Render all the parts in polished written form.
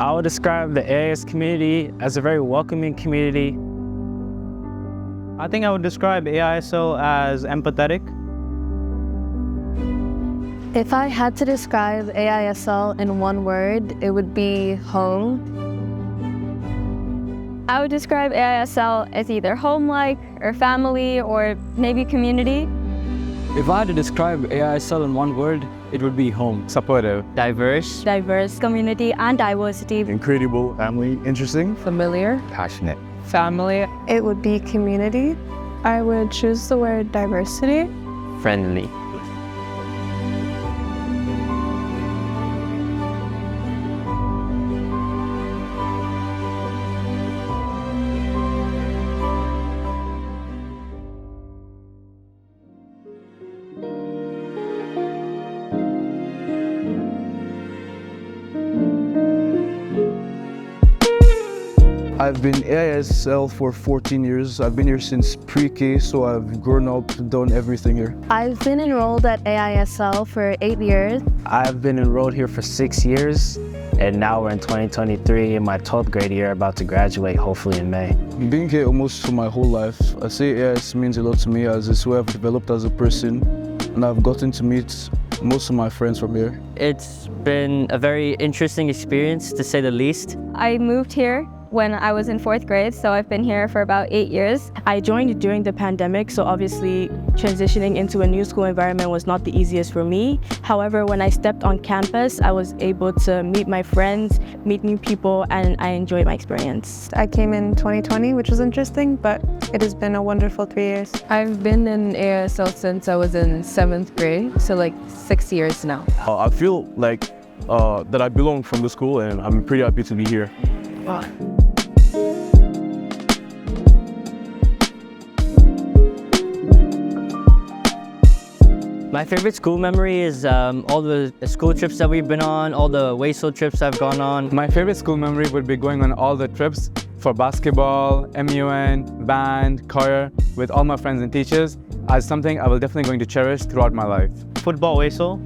I would describe the AIS community as a very welcoming community. I think I would describe AISL as empathetic. If I had to describe AISL in one word, it would be home. I would describe AISL as either home-like or family or maybe community. If I had to describe AISL in one word, it would be home. Supportive. Diverse community and diversity. Incredible. Family. Interesting. Familiar. Passionate. Family. It would be community. I would choose the word diversity. Friendly. I've been AISL for 14 years. I've been here since pre-K, so I've grown up, done everything here. I've been enrolled at AISL for 8 years. I've been enrolled here for 6 years, and now we're in 2023 in my 12th grade year, about to graduate hopefully in May. Being here almost for my whole life, I say AIS means a lot to me as it's where I've developed as a person, and I've gotten to meet most of my friends from here. It's been a very interesting experience, to say the least. I moved here when I was in 4th grade, so I've been here for about 8 years. I joined during the pandemic, so obviously transitioning into a new school environment was not the easiest for me. However, when I stepped on campus, I was able to meet my friends, meet new people, and I enjoyed my experience. I came in 2020, which was interesting, but it has been a wonderful 3 years. I've been in AISL since I was in 7th grade, so like 6 years now. I feel like that I belong from the school, and I'm pretty happy to be here. Wow. My favorite school memory is all the school trips that we've been on, all the WASL trips I've gone on. My favorite school memory would be going on all the trips for basketball, MUN, band, choir, with all my friends and teachers, as something I will definitely going to cherish throughout my life. Football WASL.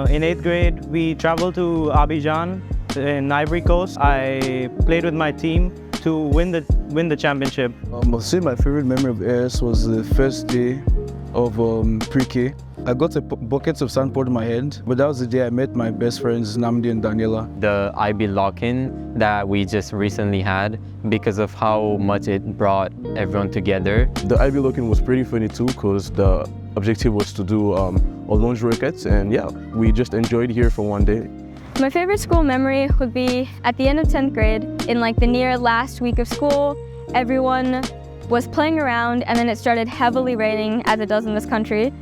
In 8th grade, we traveled to Abidjan in Ivory Coast. I played with my team to win the championship. I'll say my favorite memory of AIS was the first day of pre-K. I got a bucket of sand poured in my head, but that was the day I met my best friends, Namdi and Daniela. The IB lock-in that we just recently had, because of how much it brought everyone together. The IB lock-in was pretty funny too, because the objective was to do a launch rockets, and yeah, we just enjoyed here for one day. My favorite school memory would be at the end of 10th grade, in like the near last week of school. Everyone was playing around, and then it started heavily raining, as it does in this country.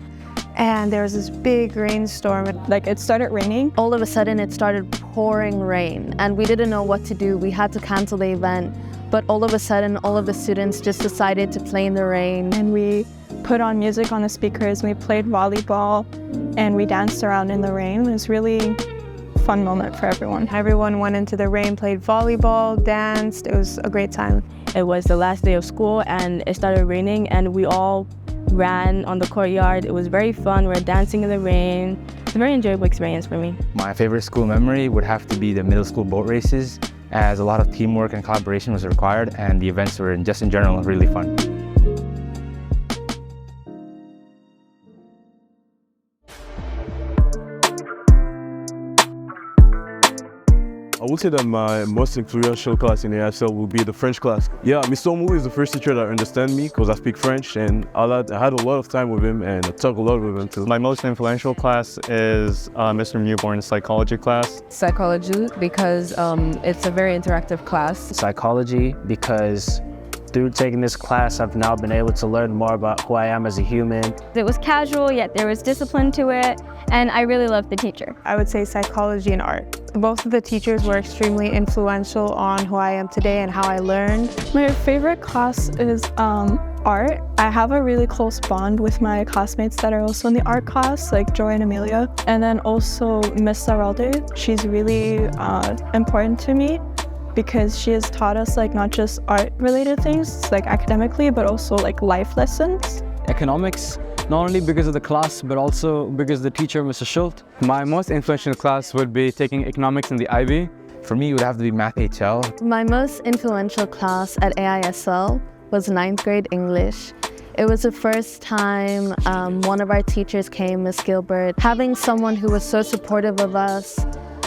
And there was this big rainstorm. Like, it started raining. All of a sudden, it started pouring rain, and we didn't know what to do. We had to cancel the event, but all of a sudden, all of the students just decided to play in the rain. And we put on music on the speakers, and we played volleyball, and we danced around in the rain. It was really fun moment for everyone. Everyone went into the rain, played volleyball, danced. It was a great time. It was the last day of school and it started raining and we all ran on the courtyard. It was very fun. We were dancing in the rain. It's a very enjoyable experience for me. My favorite school memory would have to be the middle school boat races, as a lot of teamwork and collaboration was required, and the events were just in general really fun. I would say that my most influential class in AISL will be the French class. Yeah, Mr. Omu is the first teacher that understands me because I speak French, and I had a lot of time with him and I talk a lot with him too. My most influential class is Mr. Newborn's psychology class. Psychology, because it's a very interactive class. Psychology, because through taking this class, I've now been able to learn more about who I am as a human. It was casual, yet there was discipline to it, and I really loved the teacher. I would say psychology and art. Both of the teachers were extremely influential on who I am today and how I learned. My favorite class is art. I have a really close bond with my classmates that are also in the art class, like Joy and Amelia. And then also Miss Saralde. She's really important to me, because she has taught us like not just art-related things, like academically, but also like life lessons. Economics, not only because of the class, but also because of the teacher, Mr. Schultz. My most influential class would be taking economics in the IB, For me, it would have to be Math HL. My most influential class at AISL was 9th grade English. It was the first time one of our teachers came, Miss Gilbert. Having someone who was so supportive of us,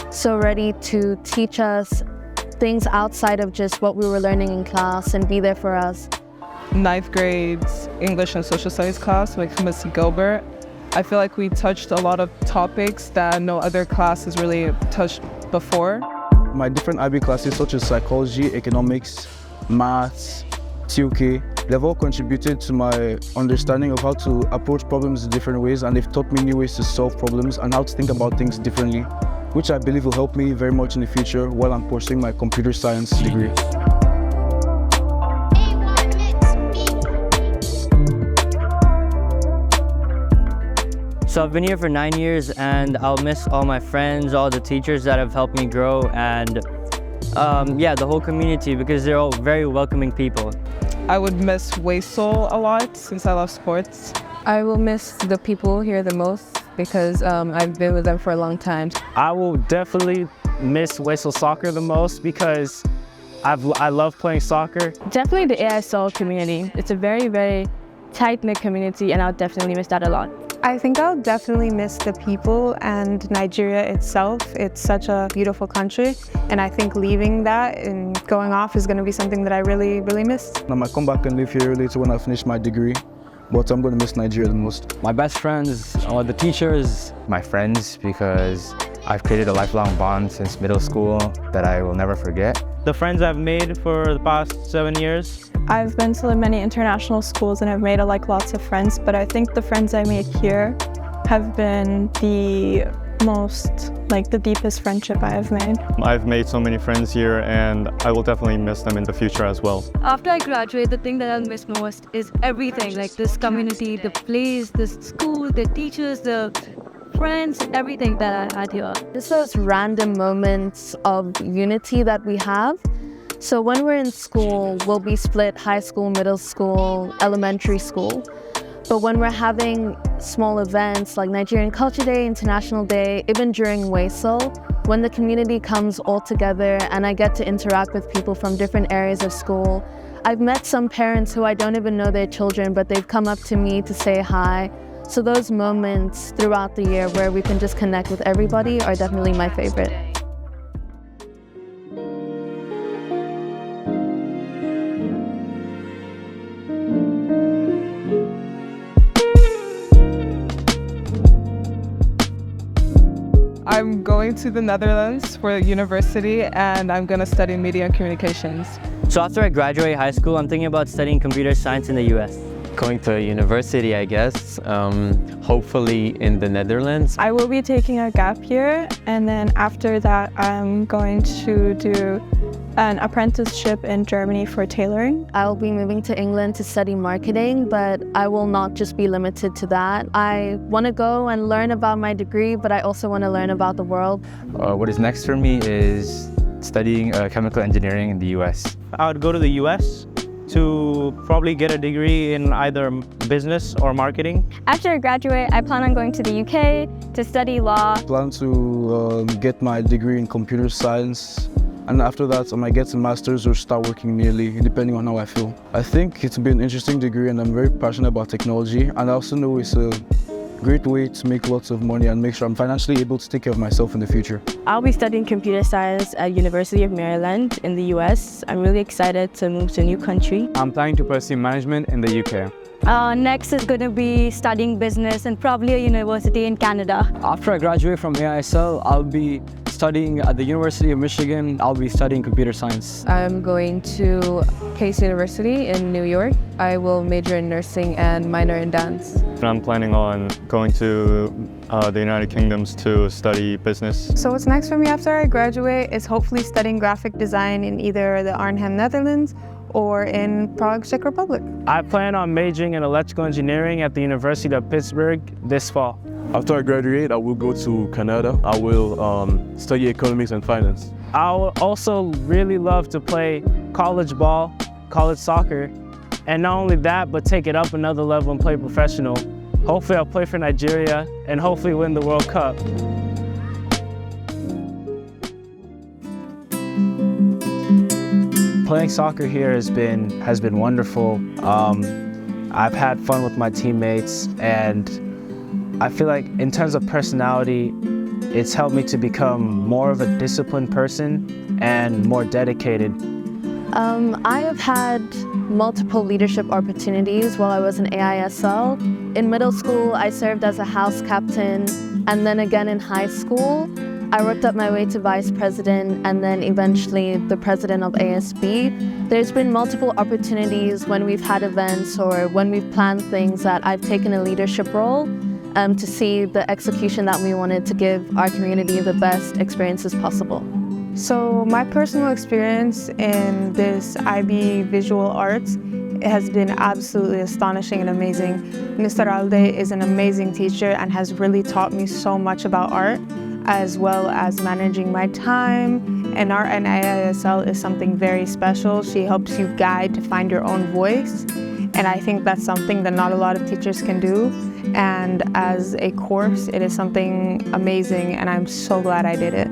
so ready to teach us things outside of just what we were learning in class and be there for us. 9th grade's English and Social Studies class with Miss Gilbert. I feel like we touched a lot of topics that no other class has really touched before. My different IB classes such as psychology, economics, maths, TUK, they've all contributed to my understanding of how to approach problems in different ways, and they've taught me new ways to solve problems and how to think about things differently, which I believe will help me very much in the future while I'm pursuing my computer science degree. So I've been here for 9 years and I'll miss all my friends, all the teachers that have helped me grow, and yeah, the whole community, because they're all very welcoming people. I would miss Waysole a lot since I love sports. I will miss the people here the most because I've been with them for a long time. I will definitely miss Waysole Soccer the most because I love playing soccer. Definitely the AISL community. It's a very, very tight-knit community and I'll definitely miss that a lot. I think I'll definitely miss the people and Nigeria itself. It's such a beautiful country, and I think leaving that and going off is going to be something that I really, really miss. I might come back and live here later when I finish my degree, but I'm going to miss Nigeria the most. My best friends are the teachers. My friends, because I've created a lifelong bond since middle school that I will never forget. The friends I've made for the past 7 years. I've been to many international schools and I've made lots of friends, but I think the friends I made here have been the the deepest friendship I have made. I've made so many friends here and I will definitely miss them in the future as well. After I graduate, the thing that I'll miss most is everything, like this community, the place, the school, the teachers, the friends, everything that I had here. Just those random moments of unity that we have. So when we're in school, we'll be split high school, middle school, elementary school. But when we're having small events like Nigerian Culture Day, International Day, even during Waysole, when the community comes all together and I get to interact with people from different areas of school, I've met some parents who I don't even know their children, but they've come up to me to say hi. So those moments throughout the year where we can just connect with everybody are definitely my favorite. I'm going to the Netherlands for university and I'm going to study media and communications. So after I graduate high school, I'm thinking about studying computer science in the US. Going to university, I guess, hopefully in the Netherlands. I will be taking a gap year, and then after that I'm going to do an apprenticeship in Germany for tailoring. I'll be moving to England to study marketing, but I will not just be limited to that. I want to go and learn about my degree, but I also want to learn about the world. What is next for me is studying chemical engineering in the US. I would go to the US to probably get a degree in either business or marketing. After I graduate, I plan on going to the UK to study law. I plan to get my degree in computer science, and after that I might get a master's or start working nearly, depending on how I feel. I think it's been an interesting degree and I'm very passionate about technology, and I also know it's a great way to make lots of money and make sure I'm financially able to take care of myself in the future. I'll be studying computer science at University of Maryland in the US. I'm really excited to move to a new country. I'm planning to pursue management in the UK. Next is going to be studying business and probably a university in Canada. After I graduate from AISL, I'll be studying at the University of Michigan. I'll be studying computer science. I'm going to Case University in New York. I will major in nursing and minor in dance. I'm planning on going to the United Kingdoms to study business. So what's next for me after I graduate is hopefully studying graphic design in either the Arnhem, Netherlands or in Prague, Czech Republic. I plan on majoring in electrical engineering at the University of Pittsburgh this fall. After I graduate, I will go to Canada. I will study economics and finance. I would also really love to play college ball, college soccer, and not only that, but take it up another level and play professional. Hopefully I'll play for Nigeria and hopefully win the World Cup. Playing soccer here has been wonderful. I've had fun with my teammates, and I feel like in terms of personality, it's helped me to become more of a disciplined person and more dedicated. I have had multiple leadership opportunities while I was in AISL. In middle school, I served as a house captain, and then again in high school, I worked up my way to vice president and then eventually the president of ASB. There's been multiple opportunities when we've had events or when we've planned things that I've taken a leadership role to see the execution that we wanted to give our community the best experiences possible. So my personal experience in this IB Visual Arts has been absolutely astonishing and amazing. Mr. Alde is an amazing teacher and has really taught me so much about art, as well as managing my time. And art in AISL is something very special. She helps you guide to find your own voice. And I think that's something that not a lot of teachers can do. And as a course, it is something amazing, and I'm so glad I did it.